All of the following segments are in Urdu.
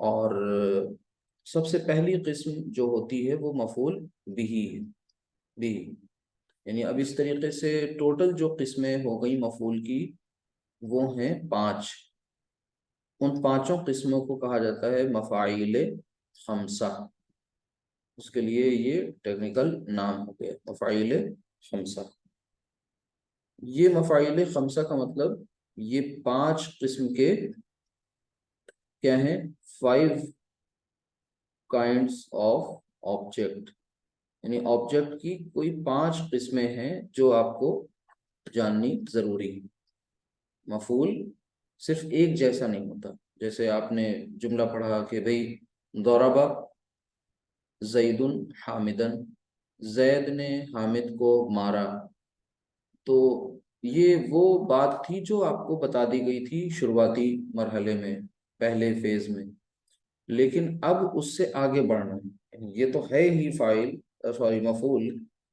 اور سب سے پہلی قسم جو ہوتی ہے وہ مفعول بہی ہے، بھی، یعنی اب اس طریقے سے ٹوٹل جو قسمیں ہو گئی مفعول کی وہ ہیں 5۔ ان 5 قسموں کو کہا جاتا ہے مفاعیل خمسہ، اس کے لیے یہ ٹیکنیکل نام ہو گیا مفاعیل خمسہ۔ یہ مفاعیل خمسہ کا مطلب یہ 5 قسم کے کیا ہیں، 5 کائنڈس آف آبجیکٹ، یعنی آبجیکٹ کی کوئی 5 قسمیں ہیں جو آپ کو جاننی ضروری ہے۔ مفعول صرف ایک جیسا نہیں ہوتا، جیسے آپ نے جملہ پڑھا کہ بھئی ضرب زید حامدن، زید نے حامد کو مارا، تو یہ وہ بات تھی جو آپ کو بتا دی گئی تھی شروعاتی مرحلے میں، پہلے فیز میں، لیکن اب اس سے آگے بڑھنا ہے۔ یہ تو ہے ہی فاعل، سوری مفعول،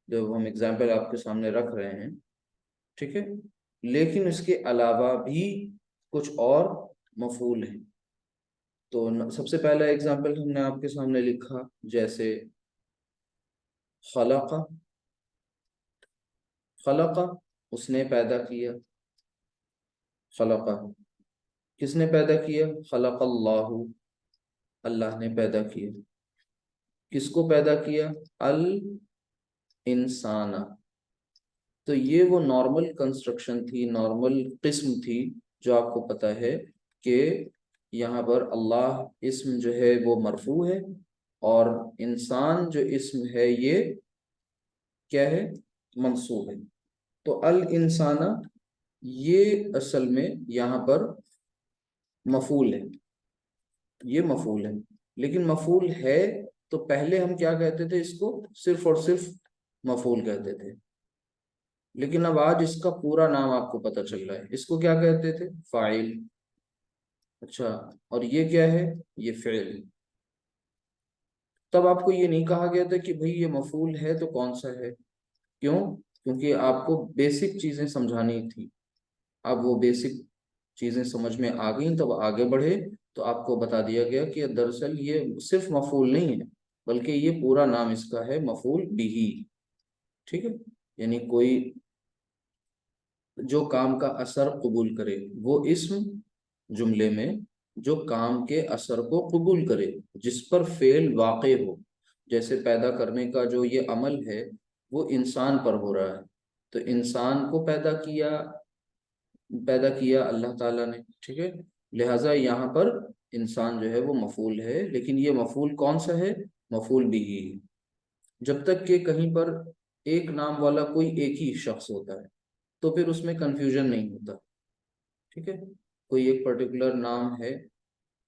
جو ہم اگزامپل آپ کے سامنے رکھ رہے ہیں، ٹھیک ہے، لیکن اس کے علاوہ بھی کچھ اور مفعول ہیں۔ تو سب سے پہلا اگزامپل ہم نے آپ کے سامنے لکھا، جیسے خلق، خلق اس نے پیدا کیا، خلق کس نے پیدا کیا، خلق اللہ، اللہ نے پیدا کیا۔ کس کو پیدا کیا، الانسان، تو یہ وہ نارمل کنسٹرکشن تھی، نارمل قسم تھی جو آپ کو پتہ ہے کہ یہاں پر اللہ اسم جو ہے وہ مرفوع ہے، اور انسان جو اسم ہے یہ کیا ہے، منصوب ہے۔ تو الانسان یہ اصل میں یہاں پر مفعول ہے، یہ مفعول ہے، لیکن مفعول ہے تو پہلے ہم کیا کہتے تھے، اس کو صرف اور صرف مفعول کہتے تھے، لیکن اب آج اس کا پورا نام آپ کو پتہ چل رہا ہے، اس کو کیا کہتے تھے، فاعل۔ اچھا، اور یہ کیا ہے، یہ فعل۔ تب آپ کو یہ نہیں کہا گیا تھا کہ بھئی یہ مفعول ہے تو کون سا ہے، کیوں؟ کیونکہ آپ کو بیسک چیزیں سمجھانی تھی۔ اب وہ بیسک چیزیں سمجھ میں آ گئیں، تب آگے بڑھے تو آپ کو بتا دیا گیا کہ دراصل یہ صرف مفعول نہیں ہے، بلکہ یہ پورا نام اس کا ہے مفعول بہی، ٹھیک ہے، یعنی کوئی جو کام کا اثر قبول کرے، وہ اسم جملے میں جو کام کے اثر کو قبول کرے، جس پر فعل واقع ہو، جیسے پیدا کرنے کا جو یہ عمل ہے وہ انسان پر ہو رہا ہے، تو انسان کو پیدا کیا اللہ تعالیٰ نے، ٹھیک ہے، لہٰذا یہاں پر انسان جو ہے وہ مفعول ہے، لیکن یہ مفعول کون سا ہے، مفعول بھی ہے۔ جب تک کہ کہیں پر ایک نام والا کوئی ایک ہی شخص ہوتا ہے تو پھر اس میں کنفیوژن نہیں ہوتا، ٹھیک ہے، کوئی ایک پرٹیکولر نام ہے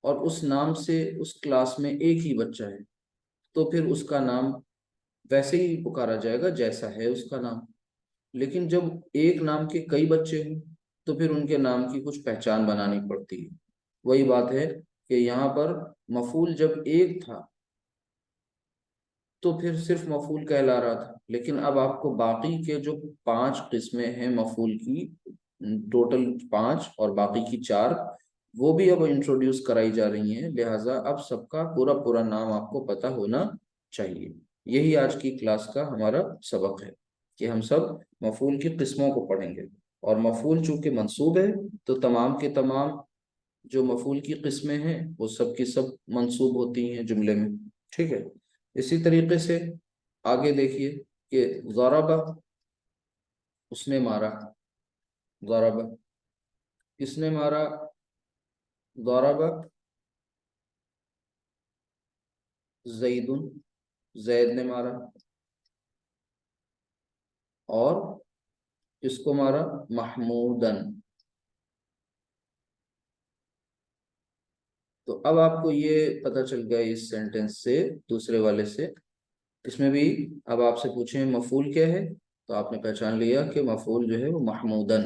اور اس نام سے اس کلاس میں ایک ہی بچہ ہے، تو پھر اس کا نام ویسے ہی پکارا جائے گا جیسا ہے اس کا نام، لیکن جب ایک نام کے کئی بچے ہوں تو پھر ان کے نام کی کچھ پہچان بنانی پڑتی ہے۔ وہی بات ہے کہ یہاں پر مفعول جب ایک تھا تو پھر صرف مفعول کہلا رہا تھا، لیکن اب آپ کو باقی کے جو 5 قسمیں ہیں مفعول کی، ٹوٹل 5 اور باقی کی 4، وہ بھی اب انٹروڈیوس کرائی جا رہی ہیں، لہٰذا اب سب کا پورا نام آپ کو پتہ ہونا چاہیے۔ یہی آج کی کلاس کا ہمارا سبق ہے کہ ہم سب مفعول کی قسموں کو پڑھیں گے، اور مفعول چونکہ منصوب ہے تو تمام کے تمام جو مفعول کی قسمیں ہیں وہ سب کی سب منصوب ہوتی ہیں جملے میں، ٹھیک ہے۔ اسی طریقے سے آگے دیکھیے کہ ضرب اس نے مارا، ضرب کس نے مارا، ضرب زید، زید نے مارا، اور کس کو مارا، محمودن۔ تو اب آپ کو یہ پتہ چل گیا اس سینٹنس سے، دوسرے والے سے، اس میں بھی اب آپ سے پوچھیں مفعول کیا ہے تو آپ نے پہچان لیا کہ مفعول جو ہے وہ محمودن،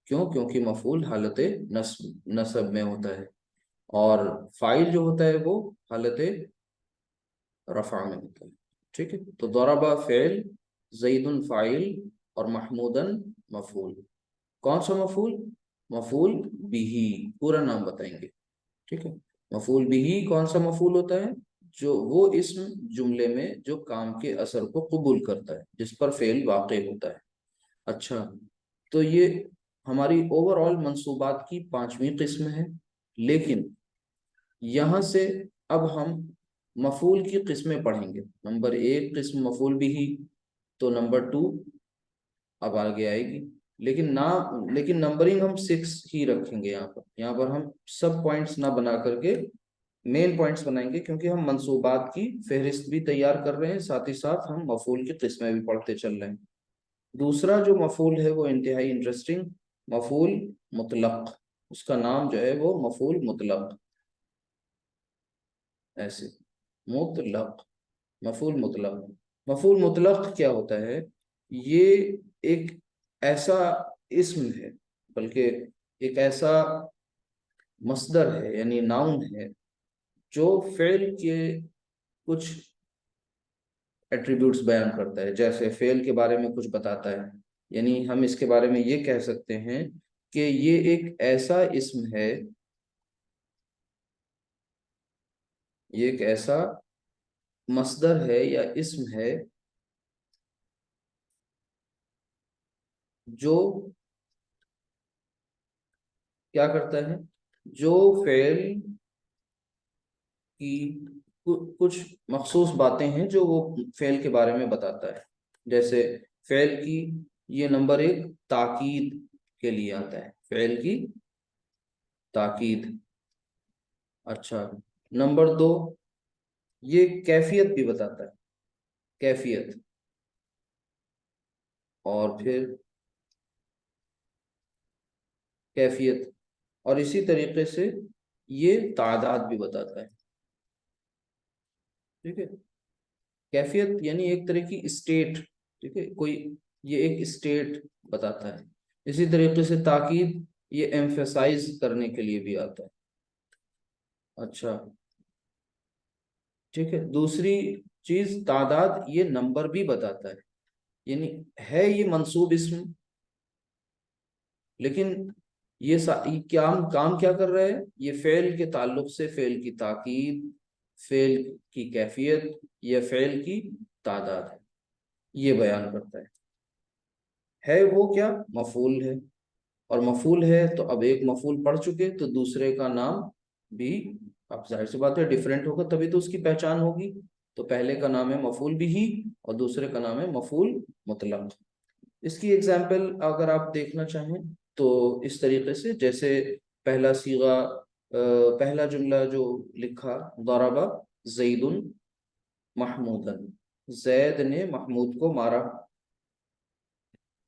کیوں؟ کیونکہ مفعول حالت نصب میں ہوتا ہے، اور فاعل جو ہوتا ہے وہ حالت رفع میں ہوتا ہے، ٹھیک ہے۔ تو ضرب فعل، زید فاعل، اور محمودن مفعول۔ کون سا مفعول، مفعول بھی، پورا نام بتائیں گے، ٹھیک ہے۔ مفعول بھی کون سا مفعول ہوتا ہے؟ جو وہ اسم جملے میں جو کام کے اثر کو قبول کرتا ہے، جس پر فعل واقع ہوتا ہے۔ اچھا، تو یہ ہماری اوور آل منصوبات کی پانچویں قسم ہے، لیکن یہاں سے اب ہم مفعول کی قسمیں پڑھیں گے۔ نمبر ایک قسم مفعول بھی، تو نمبر ٹو اب آگے آئے گی، لیکن نمبرنگ ہم 6 ہی رکھیں گے۔ یہاں پر ہم سب پوائنٹس نہ بنا کر کے مین پوائنٹس بنائیں گے، کیونکہ ہم منصوبات کی فہرست بھی تیار کر رہے ہیں، ساتھ ہی ساتھ ہم مفعول کی قسمیں بھی پڑھتے چل رہے ہیں۔ دوسرا جو مفعول ہے وہ انتہائی انٹرسٹنگ، مفعول مطلق۔ اس کا نام جو ہے وہ مفعول مطلق، ایسے مطلق، مفعول مطلق۔ مفعول مطلق کیا ہوتا ہے؟ یہ ایک ایسا اسم ہے، بلکہ ایک ایسا مصدر ہے، یعنی ناؤن ہے، جو فعل کے کچھ ایٹریبیوٹس بیان کرتا ہے، جیسے فعل کے بارے میں کچھ بتاتا ہے۔ یعنی ہم اس کے بارے میں یہ کہہ سکتے ہیں کہ یہ ایک ایسا اسم ہے، یہ ایک ایسا مصدر ہے یا اسم ہے جو کیا کرتا ہے؟ جو فعل کی کچھ مخصوص باتیں ہیں جو وہ فعل کے بارے میں بتاتا ہے۔ جیسے فعل کی، یہ نمبر ایک تاکید کے لیے آتا ہے، فعل کی تاکید۔ اچھا، نمبر دو یہ کیفیت بھی بتاتا ہے، کیفیت۔ اور پھر کیفیت، اور اسی طریقے سے یہ تعداد بھی بتاتا ہے۔ ٹھیک ہے، کیفیت یعنی ایک طرح کی اسٹیٹ، ٹھیک ہے، کوئی یہ ایک اسٹیٹ بتاتا ہے۔ اسی طریقے سے تاکید یہ ایمفیسائز کرنے کے لیے بھی آتا ہے۔ اچھا ٹھیک ہے، دوسری چیز تعداد، یہ نمبر بھی بتاتا ہے، یعنی ہے یہ منصوب اسم، لیکن یہ کام کیا کر رہا ہے؟ یہ فعل کے تعلق سے فعل کی تاکید، فعل کی کیفیت یا فعل کی تعداد ہے، یہ بیان کرتا ہے وہ کیا؟ مفعول ہے۔ اور مفعول ہے تو اب ایک مفعول پڑھ چکے، تو دوسرے کا نام بھی اب ظاہر سی بات ہے ڈیفرنٹ ہوگا، تبھی تو اس کی پہچان ہوگی۔ تو پہلے کا نام ہے مفعول بھی اور دوسرے کا نام ہے مفعول مطلق۔ اس کی ایگزامپل اگر آپ دیکھنا چاہیں تو اس طریقے سے، جیسے پہلا صیغہ، پہلا جملہ جو لکھا، ضرب زید محمودا، زید نے محمود کو مارا۔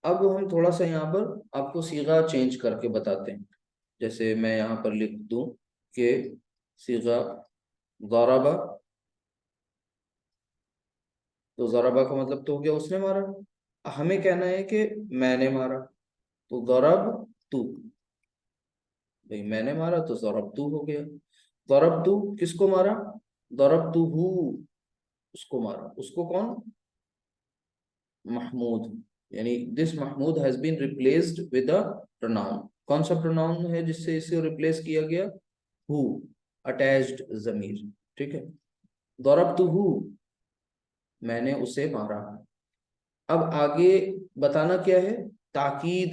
اب ہم تھوڑا سا یہاں پر آپ کو صیغہ چینج کر کے بتاتے ہیں۔ جیسے میں یہاں پر لکھ دوں کہ صیغہ ضرب، تو ضربہ کا مطلب تو ہو گیا اس نے مارا، ہمیں کہنا ہے کہ میں نے مارا، تو ضرب تو، بھئی میں نے مارا تو ضرب تو ہو گیا۔ ضرب تو کس کو مارا؟ ضرب تو ہو، اس کو مارا، اس کو کون؟ محمود، یعنی دس Mahmood has been replaced with a pronoun. کون سا پروناؤن ہے جس سے اسے ریپلیس کیا گیا؟ ہو، اٹیچڈ ضمیر، ٹھیک ہے۔ ضرب تو ہو، میں نے اسے مارا۔ اب آگے بتانا کیا ہے؟ تاکید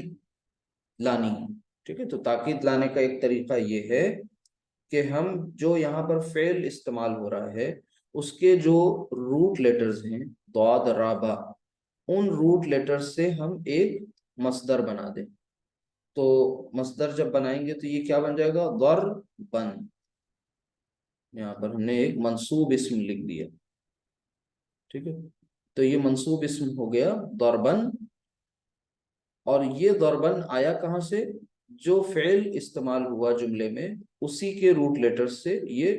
لانی، ٹھیک ہے۔ تو تاکید لانے کا ایک طریقہ یہ ہے کہ ہم جو یہاں پر فعل استعمال ہو رہا ہے اس کے جو روٹ لیٹرز ہیں، ضاد را با، ان روٹ لیٹرز سے ہم ایک مصدر بنا دیں۔ تو مصدر جب بنائیں گے تو یہ کیا بن جائے گا؟ ضربن، یہاں پر ہم نے ایک منصوب اسم لکھ دیا، ٹھیک ہے۔ تو یہ منصوب اسم ہو گیا ضربن، اور یہ ضربن آیا کہاں سے؟ جو فعل استعمال ہوا جملے میں اسی کے روٹ لیٹر سے یہ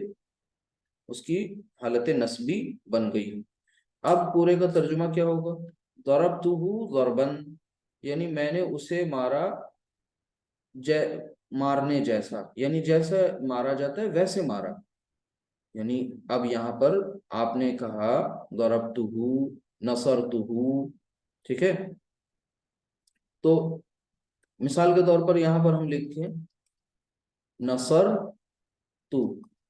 اس کی حالت نسبی بن گئی۔ اب پورے کا ترجمہ کیا ہوگا؟ ضربتہ ضربن، یعنی میں نے اسے مارا مارنے جیسا، یعنی جیسا مارا جاتا ہے ویسے مارا۔ یعنی اب یہاں پر آپ نے کہا ضربتہ، نصرتہ، ٹھیک ہے۔ تو مثال کے طور پر یہاں پر ہم لکھیں نصر تو،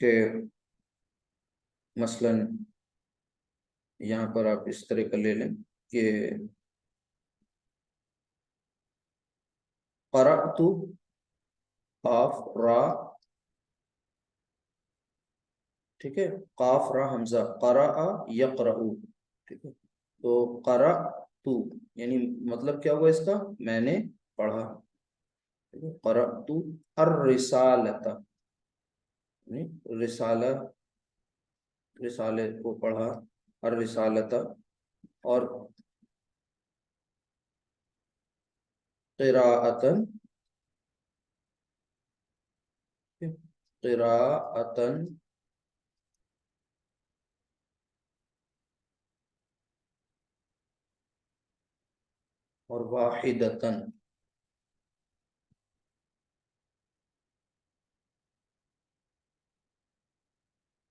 کہ مثلاً یہاں پر آپ اس طرح کا لے لیں کہ قرأت قاف را، ٹھیک ہے، قاف را حمزہ، قرأ یقرأ، ٹھیک ہے، تو قرأت یعنی مطلب کیا ہوا اس کا، میں نے پڑھا، ٹھیک ہے، قرأت الرسالۃ، یعنی رسالہ، رسالے کو پڑھا، الرسالۃ، اور قراءتن، قراءتن، اور واحدتن،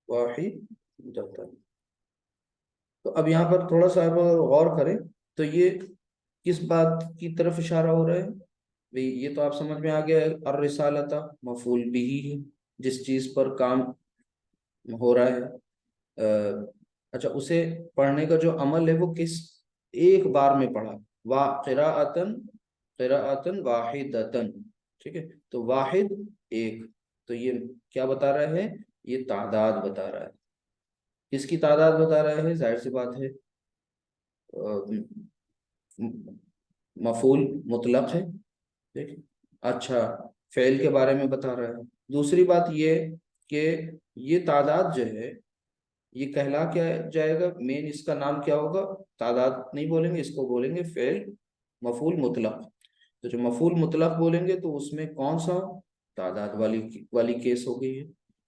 واحدتن۔ تو اب یہاں پر تھوڑا سا آپ اگر غور کریں تو یہ کس بات کی طرف اشارہ ہو رہا ہے بھئی؟ یہ تو آپ سمجھ میں آ گیا ہے، الرسالۃ مفعول بھی ہے، جس چیز پر کام ہو رہا ہے، اچھا اسے پڑھنے کا جو عمل ہے وہ کس ایک بار میں پڑھا، قراءتن، قراءتن واحدتن، ٹھیک ہے، تو واحد ایک، تو یہ کیا بتا رہا ہے، یہ تعداد بتا رہا ہے، کس کی تعداد بتا رہا ہے، ظاہر سی بات ہے مفعول مطلق ہے، ٹھیک ہے، اچھا فعل کے بارے میں بتا رہا ہے۔ دوسری بات یہ کہ یہ تعداد جو ہے یہ کہلا کیا جائے گا، مین اس کا نام کیا ہوگا، تعداد نہیں بولیں گے، اس کو بولیں گے فعل مفعول مطلق۔ تو جو مفعول مطلق بولیں گے تو اس میں کون سا، تعداد والی کیس ہو گئی ہے،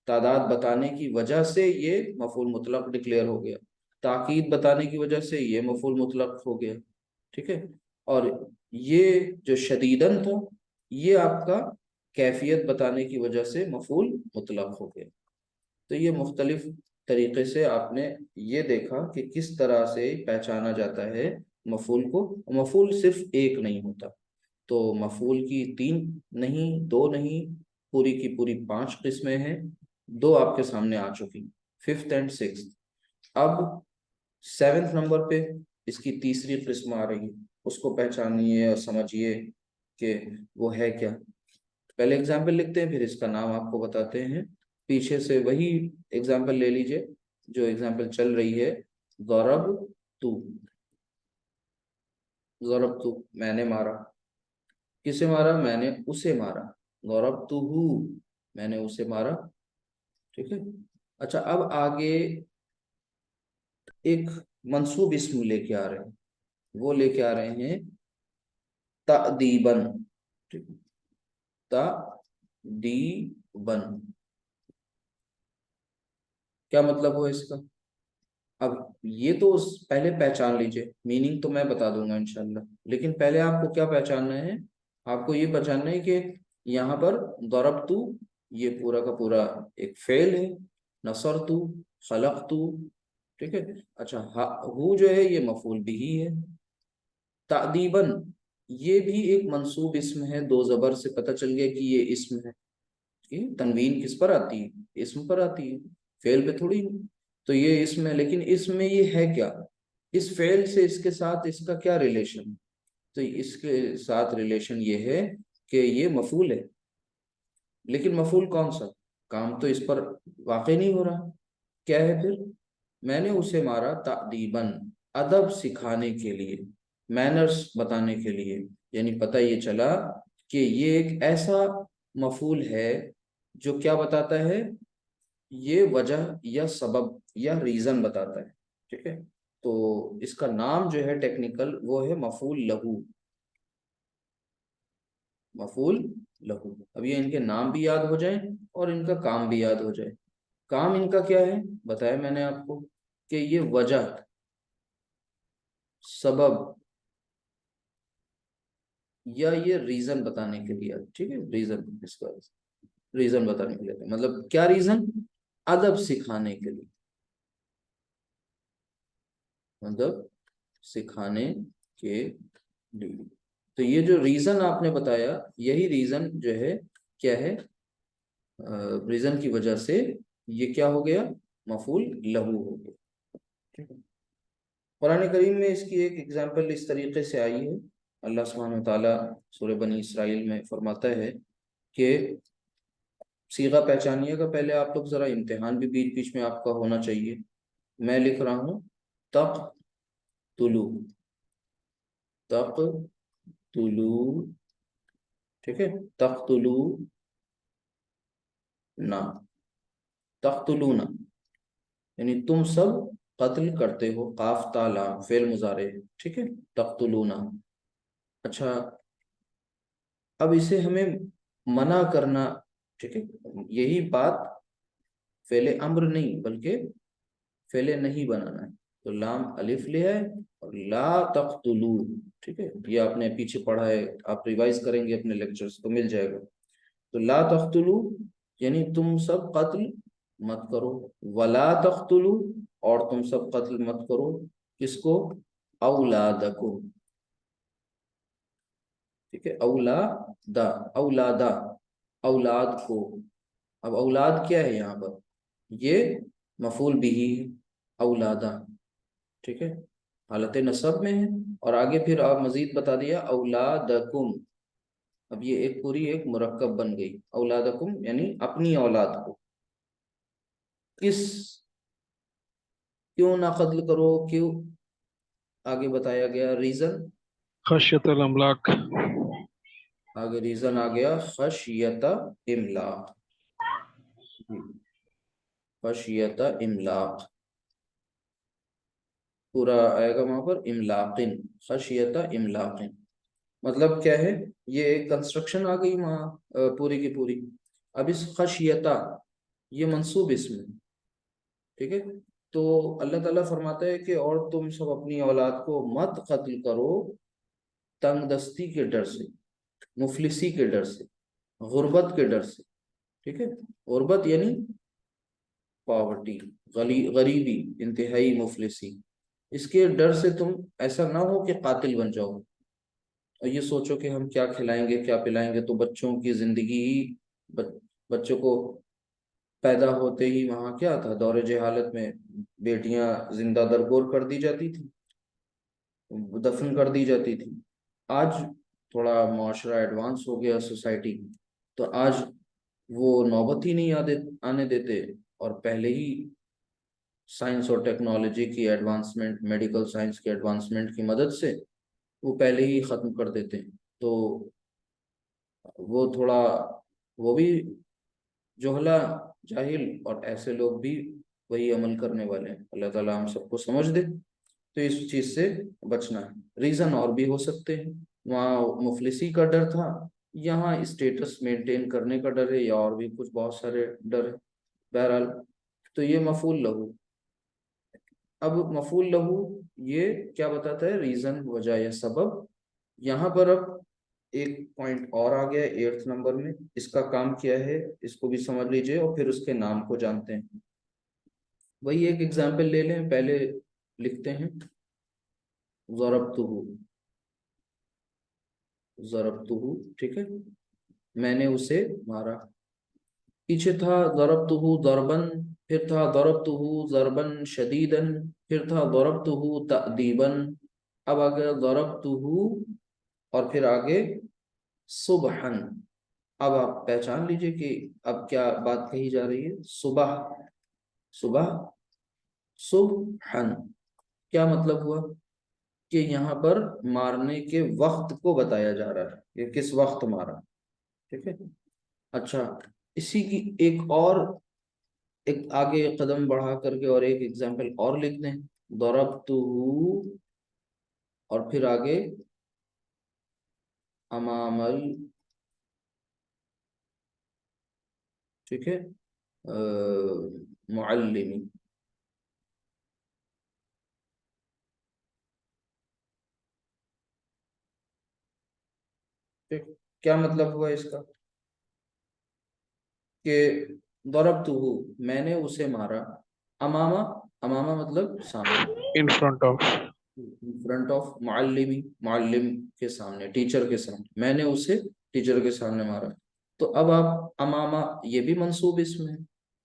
تعداد بتانے کی وجہ سے یہ مفعول مطلق ڈکلیئر ہو گیا، تاکید بتانے کی وجہ سے یہ مفعول مطلق ہو گیا، ٹھیک ہے، اور یہ جو شدیدن تھا یہ آپ کا کیفیت بتانے کی وجہ سے مفعول مطلق ہو گیا۔ تو یہ مختلف طریقے سے آپ نے یہ دیکھا کہ کس طرح سے پہچانا جاتا ہے مفعول کو۔ مفعول صرف ایک نہیں ہوتا، تو مفعول کی 3 نہیں، 2 نہیں، پوری کی پوری 5 قسمیں ہیں، 2 آپ کے سامنے آ چکی، 5th اینڈ 6th۔ اب 7th نمبر پہ اس کی تیسری قسم آ رہی ہے، اس کو پہچانیے اور سمجھیے کہ وہ ہے کیا۔ پہلے اگزامپل لکھتے ہیں پھر اس کا نام آپ کو بتاتے ہیں، پیچھے سے وہی اگزامپل لے لیجئے جو اگزامپل چل رہی ہے، ضرب تو، ضرب تو میں نے مارا، کسے مارا، میں نے اسے مارا، ضرب تو میں نے اسے مارا، ٹھیک ہے۔ اچھا اب آگے ایک منصوب اسم لے کے آ رہے ہیں، وہ لے کے آ رہے ہیں تأدیباً، تأدیباً، کیا مطلب ہوا اس کا؟ اب یہ تو پہلے پہچان لیجئے، میننگ تو میں بتا دوں گا انشاءاللہ، لیکن پہلے آپ کو کیا پہچاننا ہے، آپ کو یہ پہچاننا ہے کہ یہاں پر ضربتو یہ پورا کا پورا ایک فعل ہے، نصرتو، خلقتو، ٹھیک ہے، اچھا ہو جو ہے یہ مفعول بھی ہے، تأدیباً یہ بھی ایک منصوب اسم ہے، 2 زبر سے پتہ چل گیا کہ یہ اسم ہے، تنوین کس پر آتی ہے، اسم پر آتی ہے، فعل پہ تھوڑی، تو یہ اسم ہے، لیکن اسم میں یہ ہے کیا، اس فعل سے اس کے ساتھ اس کا کیا ریلیشن، تو اس کے ساتھ ریلیشن یہ ہے کہ یہ مفعول ہے، لیکن مفعول کون سا، کام تو اس پر واقع نہیں ہو رہا، کیا ہے پھر، میں نے اسے مارا تأدیباً، ادب سکھانے کے لیے، مینرز بتانے کے لیے، یعنی پتہ یہ چلا کہ یہ ایک ایسا مفعول ہے جو کیا بتاتا ہے، یہ وجہ یا سبب یا ریزن بتاتا ہے، ٹھیک ہے، تو اس کا نام جو ہے ٹیکنیکل وہ ہے مفعول لہو، مفعول لہو۔ اب یہ ان کے نام بھی یاد ہو جائیں اور ان کا کام بھی یاد ہو جائے۔ کام ان کا کیا ہے بتایا میں نے آپ کو کہ یہ وجہ، سبب یا یہ ریزن بتانے کے لیے، ٹھیک ہے، ریزن، اس کا ریزن بتانے کے لیے، مطلب کیا ریزن، ادب سکھانے کے لیے، مطلب سکھانے کے لیے، تو یہ جو ریزن آپ نے بتایا یہی ریزن جو ہے کیا ہے، ریزن کی وجہ سے یہ کیا ہو گیا؟ مفعول لہو ہو گیا. ٹھیک ہے. قرآن کریم میں اس کی ایک ایگزامپل اس طریقے سے آئی ہے. اللہ سبحانہ وتعالیٰ سورہ بنی اسرائیل میں فرماتا ہے کہ صیغہ پہچانیے گا پہلے آپ لوگ ذرا، امتحان بھی بیچ بیچ میں آپ کا ہونا چاہیے. میں لکھ رہا ہوں تق تلو، تق تلو، ٹھیک ہے، تق تلو نا، تق تلونا یعنی تم سب قتل کرتے ہو، قاف تا لام فعل مضارع، ٹھیک ہے، تقتلونا. اچھا اب اسے ہمیں منع کرنا، ٹھیک ہے، یہی بات فعل امر نہیں بلکہ فعل نہیں بنانا ہے. تو لام الف لے ہے اور لا تقتلو، ٹھیک ہے، یہ آپ نے پیچھے پڑھا ہے، آپ ریوائز کریں گے اپنے لیکچرز تو مل جائے گا. تو لا تقتلو یعنی تم سب قتل مت کرو، ولا تقتلو اور تم سب قتل مت کرو، کس کو؟ اولادکم، ٹھیک ہے، اولادا، اولادا، اولاد کو. اب اولاد کیا ہے یہاں پر؟ یہ مفعول بھی ہے، اولادا، ٹھیک ہے، حالت نصب میں ہے. اور آگے پھر آپ مزید بتا دیا اولادکم. اب یہ ایک پوری ایک مرکب بن گئی، اولادکم یعنی اپنی اولاد کو. کس کیوں نہ قتل کرو؟ کیوں؟ آگے بتایا گیا ریزن، خشیت الاملاک. آگے ریزن آ گیا خشیت املاق، خشیت املاق پورا آئے گا وہاں پر، املاقن، خشیت املاقن مطلب کیا ہے؟ یہ ایک کنسٹرکشن آ گئی وہاں پوری کی پوری. اب اس خشیتا یہ منصوب اسم ہے، ٹھیک ہے. تو اللہ تعالیٰ فرماتا ہے کہ اور تم سب اپنی اولاد کو مت قتل کرو تنگ دستی کے ڈر سے، مفلسی کے ڈر سے، غربت کے ڈر سے، ٹھیک ہے. غربت یعنی پاورٹی، غریبی، انتہائی مفلسی. اس کے ڈر سے تم ایسا نہ ہو کہ قاتل بن جاؤ اور یہ سوچو کہ ہم کیا کھلائیں گے کیا پلائیں گے. تو بچوں کی زندگی ہی، بچوں کو پیدا ہوتے ہی وہاں کیا تھا؟ دور جہالت میں بیٹیاں زندہ درگور کر دی جاتی تھی، دفن کر دی جاتی تھی. آج تھوڑا معاشرہ ایڈوانس ہو گیا سوسائٹی، تو آج وہ نوبت ہی نہیں آنے دیتے، اور پہلے ہی سائنس اور ٹیکنالوجی کی ایڈوانسمنٹ، میڈیکل سائنس کی ایڈوانسمنٹ کی مدد سے وہ پہلے ہی ختم کر دیتے ہیں. تو وہ تھوڑا، وہ بھی جہلا، جاہل، اور ایسے لوگ بھی وہی عمل کرنے والے ہیں. اللہ تعالیٰ ہم سب کو سمجھ دے. تو اس چیز سے بچنا ہے. ریزن اور بھی ہو سکتے ہیں، وہاں مفلسی کا ڈر تھا، یہاں اسٹیٹس مینٹین کرنے کا ڈر ہے، یا اور بھی کچھ بہت سارے ڈر ہے. بہرحال تو یہ مفعول لہو. اب مفعول لہو یہ کیا بتاتا ہے؟ ریزن، وجہ یا سبب. یہاں پر اب ایک پوائنٹ اور آ گیا 8 نمبر میں، اس کا کام کیا ہے اس کو بھی سمجھ لیجئے اور پھر اس کے نام کو جانتے ہیں. وہی ایک ایگزامپل لے لیں، پہلے لکھتے ہیں ضربتہ، ضربتہ، ٹھیک ہے، میں نے اسے مارا. پیچھے تھا ضربتہ ضربن، پھر تھا ضربتہ ضربن شدیدن، پھر تھا ضربتہ تأدیبن، اب آ گیا ضربتہ اور پھر آگے صبحن. اب آپ پہچان لیجئے کہ اب کیا بات کہی جا رہی ہے. صبح، صبح، صبحن کیا مطلب ہوا؟ کہ یہاں پر مارنے کے وقت کو بتایا جا رہا ہے کہ کس وقت مارا، ٹھیک ہے. اچھا اسی کی ایک آگے قدم بڑھا کر کے اور ایک ایگزامپل اور لکھ دیں، ضربتہ اور پھر آگے امام ٹھیک ہے معلمی. کیا مطلب ہوا اس کا؟ کہ ضربتہ میں نے اسے مارا، امامہ، امامہ مطلب سامنے، in front of. Front of معلمی، معلم کے سامنے، ٹیچر کے سامنے، میں نے اسے ٹیچر کے سامنے مارا. تو اب آپ امامہ یہ بھی منصوب اسم ہے،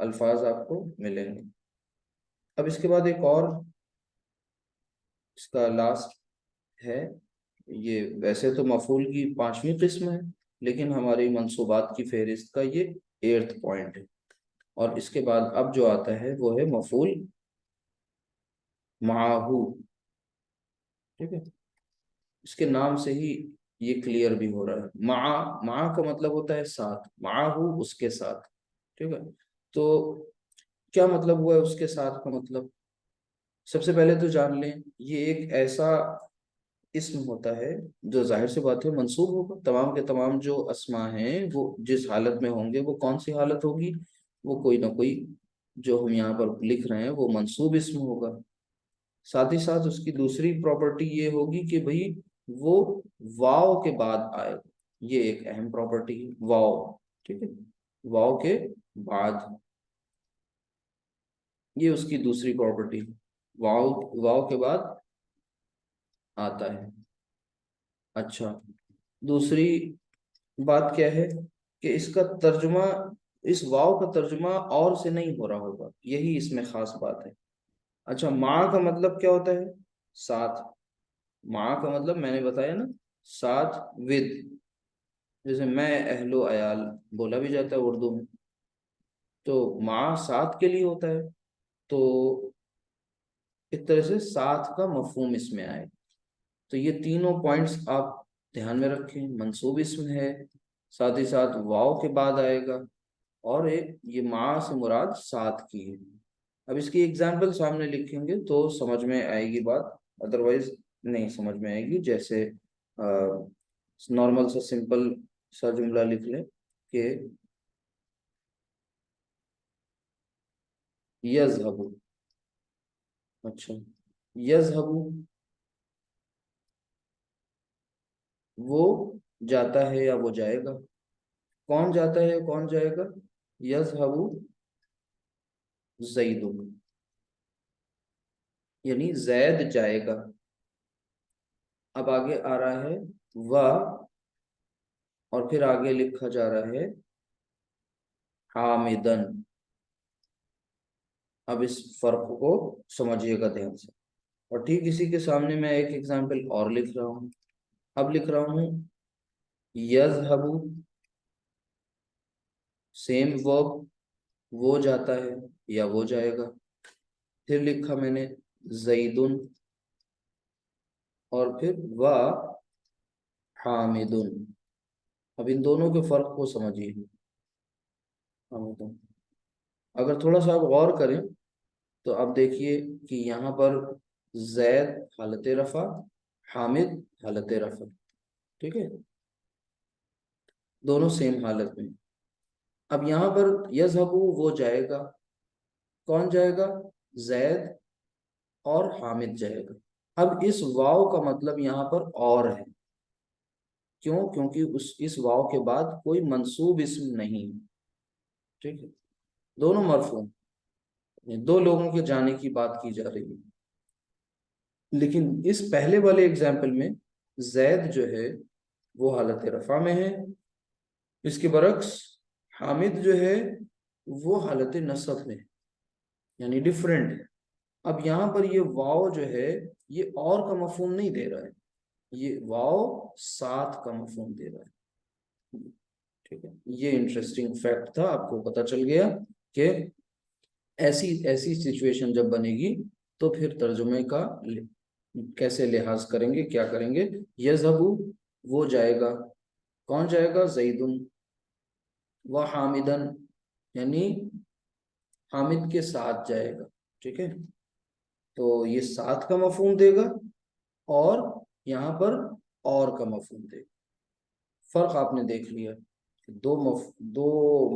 الفاظ آپ کو ملیں گے۔ اب اس کے بعد ایک اور اس کا لاسٹ ہے، یہ ویسے تو مفعول کی 5ویں قسم ہے، لیکن ہماری منصوبات کی فہرست کا یہ 8th پوائنٹ ہے۔ اور اس کے بعد اب جو آتا ہے وہ ہے مفعول معاہو، ٹھیک ہے، اس کے نام سے ہی یہ کلیئر بھی ہو رہا ہے۔ مع کا مطلب ہوتا ہے ساتھ، معاہو اس کے ساتھ، ٹھیک ہے۔ تو کیا مطلب ہوا ہے اس کے ساتھ کا مطلب؟ سب سے پہلے تو جان لیں یہ ایک ایسا اسم ہوتا ہے جو ظاہر سی بات ہے منصوب ہوگا۔ تمام کے تمام جو اسماء ہیں وہ جس حالت میں ہوں گے وہ کون سی حالت ہوگی؟ وہ کوئی نہ کوئی جو ہم یہاں پر لکھ رہے ہیں وہ منصوب اسم ہوگا۔ ساتھ ہی ساتھ اس کی دوسری پراپرٹی یہ ہوگی کہ بھئی وہ واو کے بعد آئے، یہ ایک اہم پراپرٹی ہے، واو، ٹھیک ہے، واو کے بعد، یہ اس کی دوسری پراپرٹی ہے، واو کے بعد آتا ہے۔ اچھا، دوسری بات کیا ہے کہ اس کا ترجمہ، اس واو کا ترجمہ اور سے نہیں ہو رہا ہوگا، یہی اس میں خاص بات ہے۔ اچھا، مع کا مطلب کیا ہوتا ہے؟ ساتھ۔ مع کا مطلب میں نے بتایا نا، ساتھ، ود، جیسے میں اہل و عیال بولا بھی جاتا ہے اردو میں، تو مع ساتھ کے لیے ہوتا ہے، تو ایک طرح سے ساتھ کا مفہوم اس میں آئے۔ تو یہ تینوں پوائنٹس آپ دھیان میں رکھیں، منصوب اسم ہے، ساتھ ہی ساتھ واو کے بعد آئے گا، اور ایک یہ مع سے مراد ساتھ کی ہے۔ اب اس کی ایگزامپل سامنے لکھیں گے تو سمجھ میں آئے گی بات، ادروائز نہیں سمجھ میں آئے گی۔ جیسے نارمل سا سمپل سا جملہ لکھ لیں کہ یذہب، اچھا، یذہب وہ جاتا ہے یا وہ جائے گا، کون جاتا ہے کون جائے گا؟ یذہب زید، یعنی زید جائے گا۔ اب آگے آ رہا ہے و، اور پھر آگے لکھا جا رہا ہے حامدن۔ اب اس فرق کو سمجھیے گا دھیان سے، اور ٹھیک اسی کے سامنے میں ایک ایگزامپل اور لکھ رہا ہوں۔ اب لکھ رہا ہوں یذہب، سیم ورب، وہ جاتا ہے یا وہ جائے گا۔ پھر لکھا میں نے زیدن، اور پھر و حامدن۔ اب ان دونوں کے فرق کو سمجھیے۔ اگر تھوڑا سا آپ غور کریں تو آپ دیکھیے کہ یہاں پر زید حالت رفع، حامد حالت رفع، ٹھیک ہے، دونوں سیم حالت میں۔ اب یہاں پر یذہب وہ جائے گا، کون جائے گا؟ زید اور حامد جائے گا۔ اب اس واو کا مطلب یہاں پر اور ہے، کیوں؟ کیونکہ اس واو کے بعد کوئی منصوب اسم نہیں، ٹھیک ہے، دونوں مرفوع، دو لوگوں کے جانے کی بات کی جا رہی ہے۔ لیکن اس پہلے والے اگزامپل میں زید جو ہے وہ حالت رفع میں ہے، اس کے برعکس حامد جو ہے وہ حالت نصب میں ہے، یعنی ڈیفرنٹ ہے۔ اب یہاں پر یہ واو جو ہے یہ اور کا مفہوم نہیں دے رہا ہے، یہ واو ساتھ کا مفہوم دے رہا ہے، ٹھیک ہے۔ یہ انٹرسٹنگ فیکٹ تھا، آپ کو پتہ چل گیا کہ ایسی سچویشن جب بنے گی تو پھر ترجمے کا کیسے لحاظ کریں گے، کیا کریں گے۔ یذہب وہ جائے گا، کون جائے گا؟ زیدن، و حامدن یعنی حامد کے ساتھ جائے گا، ٹھیک ہے۔ تو یہ ساتھ کا مفہوم دے گا اور یہاں پر اور کا مفہوم دے گا۔ فرق آپ نے دیکھ لیا، دو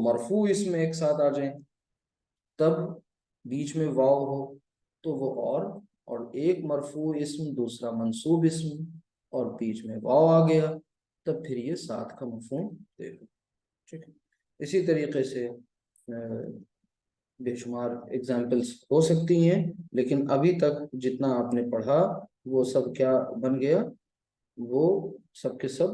مرفوع اسم ایک ساتھ آ جائیں تب بیچ میں واو ہو تو وہ اور ایک مرفوع اسم دوسرا منصوب اسم اور بیچ میں واو آ گیا تب پھر یہ ساتھ کا مفہوم دے گا، ٹھیک ہے۔ اسی طریقے سے بے شمار ایگزامپلس ہو سکتی ہیں، لیکن ابھی تک جتنا آپ نے پڑھا وہ سب کیا بن گیا؟ وہ سب کے سب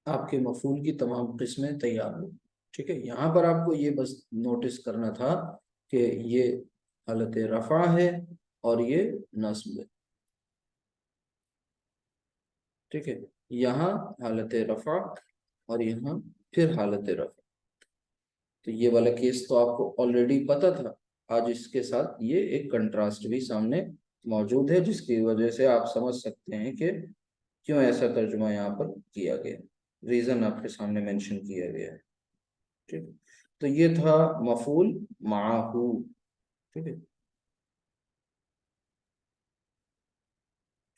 آپ کے مفعول کی تمام قسمیں تیار ہو، ٹھیک ہے، یہاں پر آپ کو یہ بس نوٹس کرنا تھا کہ یہ حالت رفع ہے اور یہ نصب ہے. ٹھیک ہے، یہاں حالت رفع اور یہاں پھر حالت رفع. تو یہ والا کیس تو آپ کو آلریڈی پتا تھا. آج اس کے ساتھ یہ ایک کنٹراسٹ بھی سامنے موجود ہے، جس کی وجہ سے آپ سمجھ سکتے ہیں کہ کیوں ایسا ترجمہ یہاں پر کیا گیا. ریزن آپ کے سامنے مینشن کیا گیا ہے. ٹھیک ہے، تو یہ تھا مفعول معہو. ٹھیک ہے،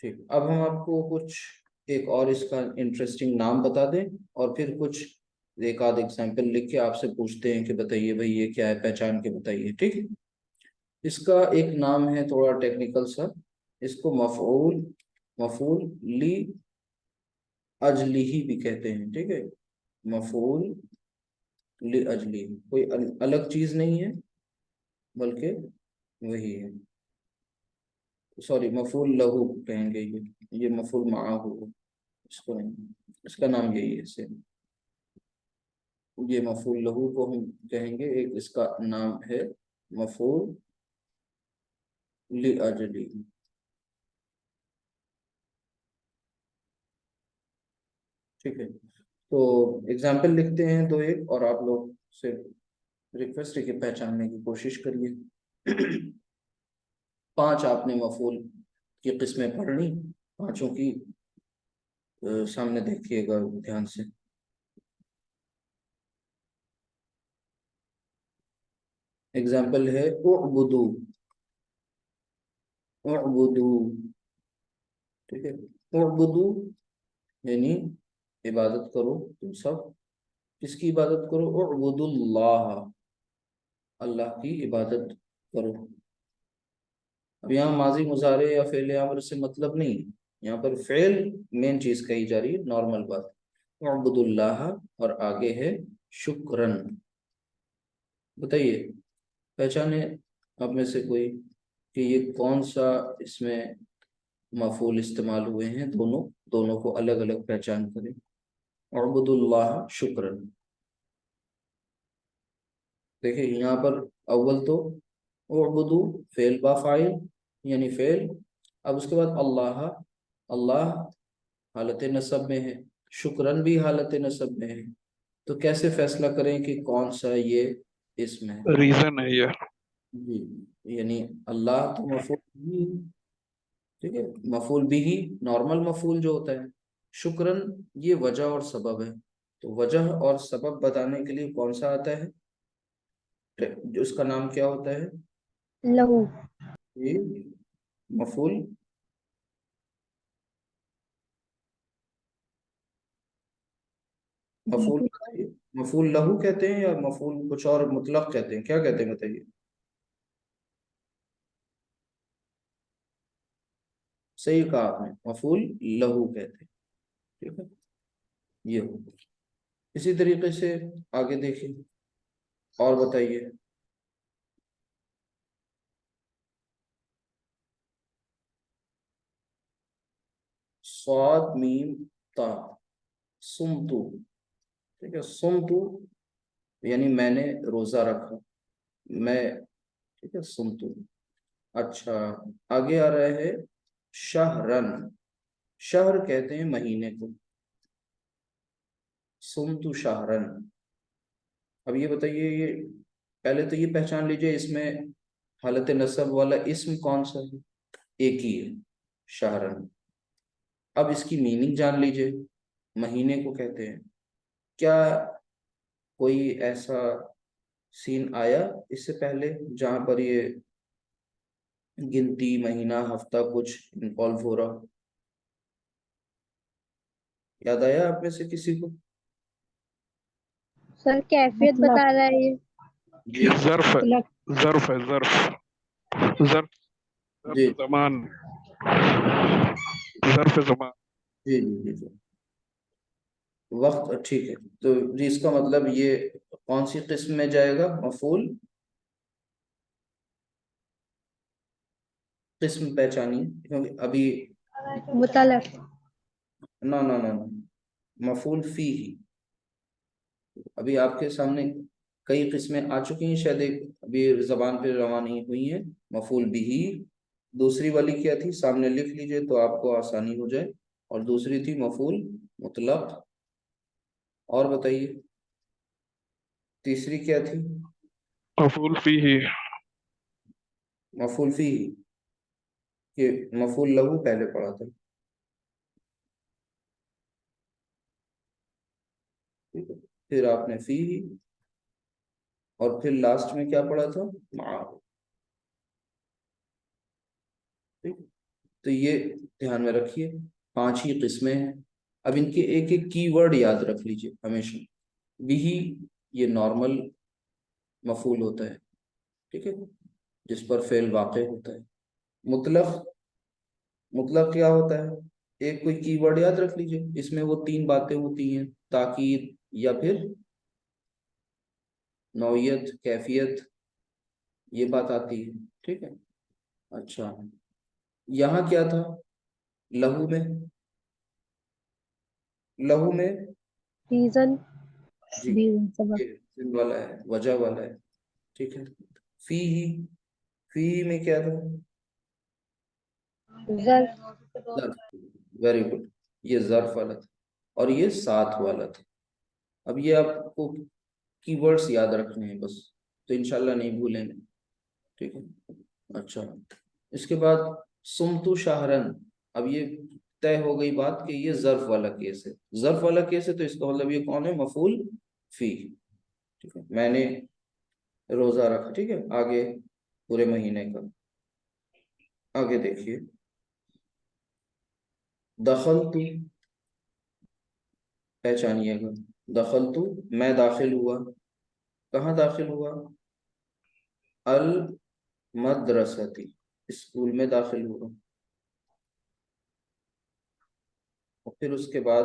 ٹھیک. اب ہم آپ کو کچھ ایک اور اس کا انٹرسٹنگ نام بتا دیں اور پھر کچھ ایک آدھ ایگزامپل لکھ کے آپ سے پوچھتے ہیں کہ بتائیے بھائی یہ کیا ہے، پہچان کے بتائیے. ٹھیک ہے، اس کا ایک نام ہے تھوڑا ٹیکنیکل سا، اس کو مفعول لی اجلی بھی کہتے ہیں. ٹھیک ہے، مفعول لی اجلی کوئی الگ چیز نہیں ہے بلکہ وہی ہے. سوری، مفعول لہو کہیں گے، یہ مفعول معہو اس کو نہیں، اس کا نام یہی ہے سیم. یہ مفعول لہو کو ہم کہیں گے، ایک اس کا نام ہے مفعول لاجلی. ٹھیک ہے، تو ایگزامپل لکھتے ہیں دو ایک، اور آپ لوگ سے ریکویسٹ ہے کہ پہچاننے کی کوشش کریے. 5 آپ نے مفعول کی قسمیں پڑھنی، پانچوں کی سامنے دیکھیے گا دھیان سے. ایگزامپل ہے اعبدو. اعبدو، ٹھیک ہے، اعبدو یعنی عبادت کرو تم سب. کس کی عبادت کرو؟ اعبدو اللہ، اللہ کی عبادت کرو. اب یہاں ماضی مضارع یا فعل امر سے مطلب نہیں، یہاں پر فعل مین چیز کہی جا رہی ہے، نارمل بات. اعبدو اللہ اور آگے ہے شکرن. بتائیے پہچانے آپ میں سے کوئی کہ یہ کون سا اس میں مفعول استعمال ہوئے ہیں. دونوں کو الگ الگ پہچان کریں. اعبدو اللہ شکرن، دیکھیں یہاں پر اول تو اعبدو فعل با فاعل یعنی فعل. اب اس کے بعد اللہ، اللہ حالت نصب میں ہے، شکرن بھی حالت نصب میں ہے. تو کیسے فیصلہ کریں کہ کون سا یہ اسم ہے؟ ریزن ہے یہ. جی، یعنی اللہ تو مفعول بھی، ٹھیک ہے، مفعول بھی ہی نارمل مفعول جو ہوتا ہے. شکرن یہ وجہ اور سبب ہے. تو وجہ اور سبب بتانے کے لیے کون سا آتا ہے، جو اس کا نام کیا ہوتا ہے؟ لہو. یہ مفعول مفعول مفعول لہو کہتے ہیں یا مفعول کچھ اور مطلق کہتے ہیں؟ کیا کہتے ہیں بتائیے. صحیح کہا آپ نے، مفعول لہو کہتے ہیں. ٹھیک ہے، یہ ہو. اسی طریقے سے آگے دیکھیں اور بتائیے. صاد میم تا، سمتو. ٹھیک ہے، سمتو یعنی میں نے روزہ رکھا، میں. ٹھیک ہے، سمتو. اچھا، آگے آ رہا ہے شہرن. شہر کہتے ہیں مہینے کو، سمتو شہرن. اب یہ بتائیے، یہ پہلے تو یہ پہچان لیجئے اس میں حالت نصب والا اسم کون سا ہے؟ ایک ہی ہے، شہرن. اب اس کی میننگ جان لیجئے. مہینے کو کہتے ہیں، کیا کوئی ایسا سین آیا اس سے پہلے جہاں پر یہ گنتی مہینہ ہفتہ کچھ انوالو ہو رہا؟ یاد آیا آپ میں سے کسی کو؟ سر کیفیت بتا رہا ہے یہ. جی یہ ظرف ہے، مطلب ظرف ہے، ظرف ظرف جی ظرف زمان، ظرف زمان. جی جی جی جی. وقت، ٹھیک ہے. تو جی اس کا مطلب یہ کون سی قسم میں جائے گا؟ مفعول قسم پہچانی، کیونکہ ابھی مطلق. نہ مفعول فی ہی. ابھی آپ کے سامنے کئی قسمیں آ چکی ہیں، شاید ابھی زبان پہ رواں نہیں ہوئی ہیں. مفعول بھی، دوسری والی کیا تھی سامنے لکھ لیجئے تو آپ کو آسانی ہو جائے. اور دوسری تھی مفعول مطلق. اور بتائیے تیسری کیا تھی؟ مفعول فیہ. مفعول فی، کہ مفعول لہو پہلے پڑھا تھا. ٹھیک ہے، پھر آپ نے فی، اور پھر لاسٹ میں کیا پڑھا تھا؟ معاہ. ٹھیک، تو یہ دھیان میں رکھیے 5 ہی قسمیں ہیں. اب ان کے ایک ایک کی ورڈ یاد رکھ لیجئے ہمیشہ. بھی یہ نارمل مفعول ہوتا ہے، ٹھیک ہے، جس پر فعل واقع ہوتا ہے. مطلق، مطلق کیا ہوتا ہے؟ ایک کوئی کی ورڈ یاد رکھ لیجئے، اس میں وہ 3 باتیں ہوتی ہیں: تاکید، یا پھر نوعیت، کیفیت، یہ بات آتی ہے. ٹھیک ہے. اچھا، یہاں کیا تھا لہو میں؟ لہو میں ریزن، جی ریزن سبب. یہ reason والا ہے، وجہ والا ہے. ٹھیک ہے. فی ہی، فی میں کیا تھا؟ ظرف. ظرف. ویری گڈ، یہ ظرف والا تھا، اور یہ ساتھ والا تھا. اب یہ آپ کو کی ورڈز یاد رکھنے ہیں بس، تو انشاءاللہ نہیں بھولیں گے. ٹھیک ہے. اچھا، اس کے بعد سمتو شہرن. اب یہ طے ہو گئی بات کہ یہ ظرف والا کیس ہے. ظرف والا کیس ہے تو اس کا مطلب یہ کون ہے؟ مفعول فی. ٹھیک ہے، میں نے روزہ رکھا. ٹھیک ہے، آگے پورے مہینے کا. آگے دیکھیے، دخلتو، پہچانیے گا. دخلتو میں داخل ہوا. کہاں داخل ہوا؟ المدرستی، اسکول میں داخل ہوا. اور پھر اس کے بعد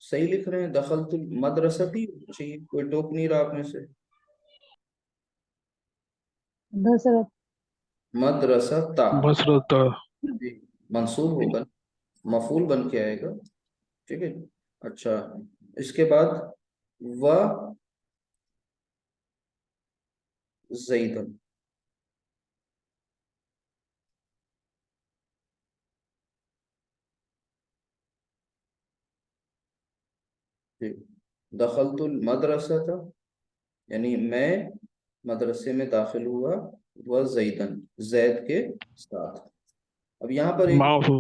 صحیح لکھ رہے ہیں دخلت المدرستی چاہیے، کوئی ٹوک نہیں رہا آپ میں سے. بصرت. مدرستا بصرتا. جی، منصوب ہوگا، مفعول بن کے آئے گا. ٹھیک ہے. اچھا، اس کے بعد و زیدن. دخلت المدرسہ، یعنی میں مدرسے میں داخل ہوا، و زیدن، زید کے ساتھ. اب یہاں پر ایک، معه.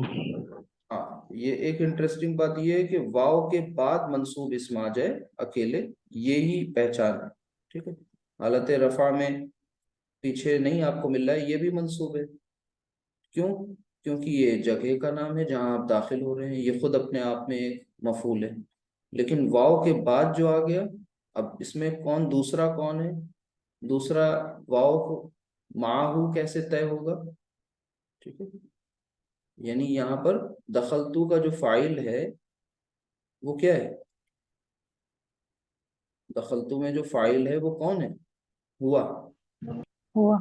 ہاں یہ ایک انٹرسٹنگ بات یہ ہے کہ واو کے بعد منصوب اسم آ جائے اکیلے، یہی پہچان ہے. ٹھیک ہے، حالت رفع میں پیچھے نہیں آپ کو مل رہا ہے، یہ بھی منصوب ہے. کیوں؟ کیونکہ یہ جگہ کا نام ہے جہاں آپ داخل ہو رہے ہیں، یہ خود اپنے آپ میں ایک مفعول ہے. لیکن واو کے بعد جو آ گیا، اب اس میں کون دوسرا کون ہے؟ دوسرا واو کو معاہو کیسے طے ہوگا؟ ٹھیک ہے، یعنی یہاں پر دخلتو کا جو فاعل ہے وہ کیا ہے؟ دخلتو میں جو فاعل ہے وہ کون ہے؟ ہوا. ہوا.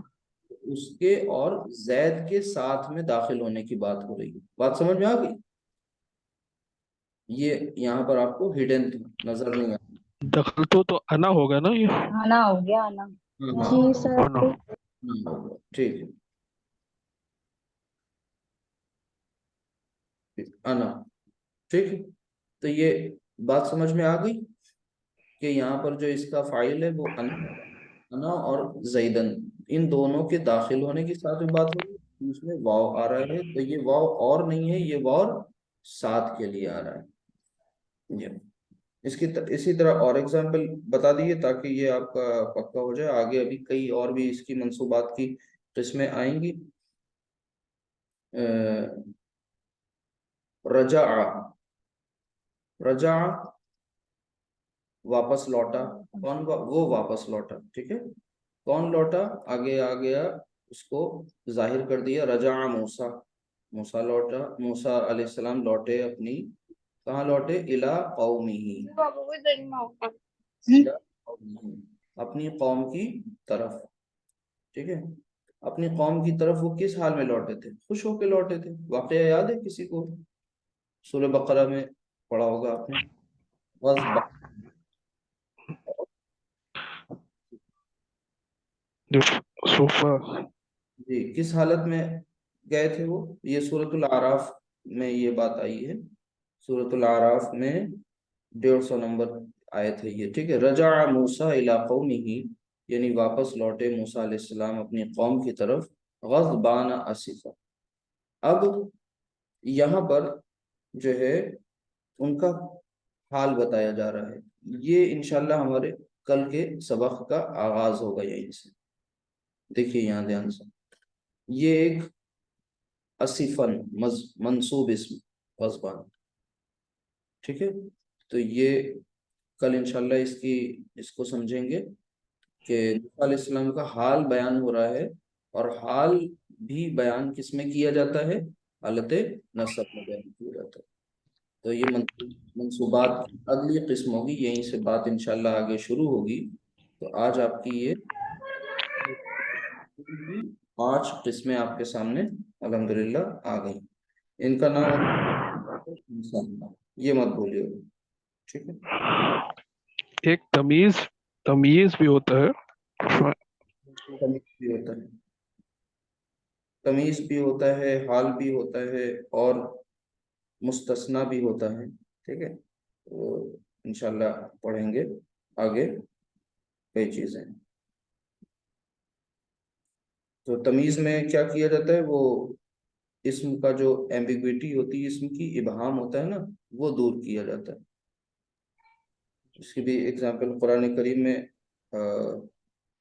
اس کے اور زید کے ساتھ میں داخل ہونے کی بات ہو رہی ہے. بات سمجھ میں آ گئی؟ یہ یہاں پر آپ کو ہڈن نظر نہیں آ دخلتو تو انا ہوگا نا یہ. آنا ہو گیا آنا. رہا. جی سر. انا. ٹھیک ہے، انا. ٹھیک ہے، تو یہ بات سمجھ میں آ گئی کہ یہاں پر جو اس کا فاعل ہے وہ انا اور زیدن، ان دونوں کے داخل ہونے کی ساتھ میں بات ہو رہی ہے. اس میں واو آ رہا ہے تو یہ واو اور نہیں ہے، یہ واو ساتھ کے لیے آ رہا ہے. یہ اس کی اسی طرح اور ایگزامپل بتا دیے تاکہ یہ آپ کا پکا ہو جائے. آگے ابھی کئی اور بھی اس کی منصوبات کی قسمیں آئیں گی. رجع، رجع واپس لوٹا. کون وہ واپس لوٹا. ٹھیک ہے، کون لوٹا؟ آگے آ گیا، اس کو ظاہر کر دیا. رجع موسیٰ، موسیٰ لوٹا، موسیٰ علیہ السلام لوٹے اپنی، کہاں لوٹے؟ الی قومہ، اپنی قوم کی طرف. ٹھیک ہے، اپنی قوم کی طرف وہ کس حال میں لوٹے تھے؟ خوش ہو کے لوٹے تھے. واقعہ یاد ہے کسی کو؟ سورہ بقرہ میں پڑھا ہوگا آپ نے. جو صوفہ جی کس حالت میں گئے تھے وہ؟ یہ سورۃ الاعراف میں یہ بات آئی ہے، سورۃ الاعراف میں 150 نمبر آیت ہے یہ، ٹھیک ہے۔ رجع موسیٰ الی قومہ، یعنی واپس لوٹے موسیٰ علیہ السلام اپنی قوم کی طرف، غضبان اسفا۔ اب یہاں پر جو ہے ان کا حال بتایا جا رہا ہے، یہ انشاءاللہ ہمارے کل کے سبق کا آغاز ہوگا یہیں سے۔ دیکھیے یہاں دھیان سے، یہ ایک اسفن منصوب اسم غضبان، ٹھیک ہے۔ تو یہ کل انشاءاللہ اس کو سمجھیں گے کہ موسیٰ علیہ السلام کا حال بیان ہو رہا ہے، اور حال بھی بیان کس میں کیا جاتا ہے؟ حالت نصب میں بیان کیا جاتا ہے۔ تو یہ منصوبات اگلی قسم ہوگی، یہیں سے بات انشاءاللہ آگے شروع ہوگی۔ تو آج آپ کی یہ 5 قسمیں آپ کے سامنے الحمدللہ آ گئی۔ ان کا نام یہ مت بولیے، ٹھیک ہے۔ ایک تمیز بھی ہوتا ہے، تمیز بھی ہوتا ہے، تمیز بھی ہوتا ہے، حال بھی ہوتا ہے، اور مستثنی بھی ہوتا ہے، ٹھیک ہے۔ تو انشاءاللہ پڑھیں گے آگے کئی چیزیں۔ تو تمیز میں کیا کیا جاتا ہے؟ وہ اسم کا جو ایمبیگویٹی ہوتی ہے، اسم کی ابہام ہوتا ہے نا، وہ دور کیا جاتا ہے۔ اس کی بھی اگزامپل قرآن کریم میں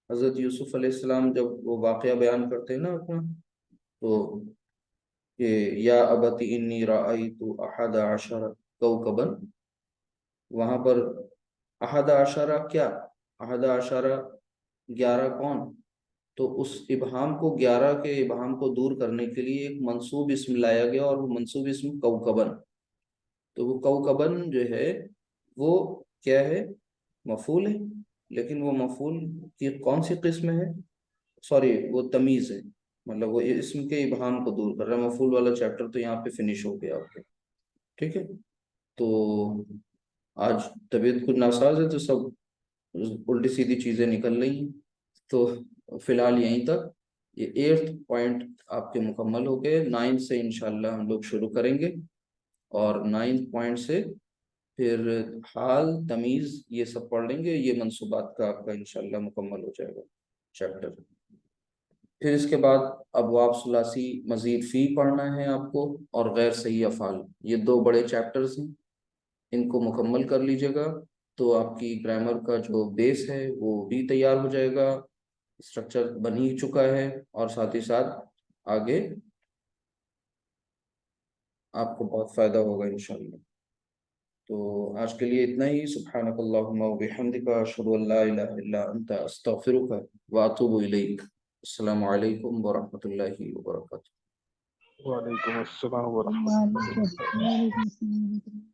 حضرت یوسف علیہ السلام جب وہ واقعہ بیان کرتے ہیں نا اپنا، تو کہ یا ابت انی رأیت احد عشر کوکبا، وہاں پر احد عشرہ کیا؟ احد عشرہ 11 کون؟ تو اس ابہام کو، 11 کے ابہام کو دور کرنے کے لیے ایک منصوب اسم لایا گیا، اور وہ منصوب اسم کوکبن۔ تو وہ کوکبن جو ہے وہ کیا ہے؟ مفعول ہے، لیکن وہ مفعول کی کون سی قسم ہے؟ سوری، وہ تمیز ہے، مطلب وہ اسم کے ابہام کو دور کر رہا ہے۔ مفعول والا چیپٹر تو یہاں پہ فنش ہو گیا آپ کا، ٹھیک ہے۔ تو آج طبیعت کچھ ناساز ہے، تو سب الٹی سیدھی چیزیں نکل رہی ہیں، تو فی الحال یہیں تک۔ یہ 8 پوائنٹ آپ کے مکمل ہو گئے۔ 9 سے انشاءاللہ ہم لوگ شروع کریں گے، اور 9 پوائنٹ سے پھر حال، تمیز، یہ سب پڑھ لیں گے۔ یہ منصوبات کا آپ کا انشاءاللہ مکمل ہو جائے گا چیپٹر۔ پھر اس کے بعد ابواب ثلاثی مزید فی پڑھنا ہے آپ کو، اور غیر صحیح افعال، یہ 2 بڑے چیپٹرز ہیں، ان کو مکمل کر لیجئے گا، تو آپ کی گرامر کا جو بیس ہے وہ بھی تیار ہو جائے گا، اسٹرکچر بن ہی چکا ہے، اور ساتھ ہی ساتھ آگے آپ کو بہت فائدہ ہوگا انشاءاللہ۔ تو آج کے لیے اتنا ہی۔ سبحانک اللہم و بحمدک، اشہد ان لا الہ الا انت، استغفرک و اتوب الیک۔ السلام علیکم ورحمۃ اللہ وبرکاتہ۔ وعلیکم السلام ورحمۃ اللہ۔ وعلیکم السلام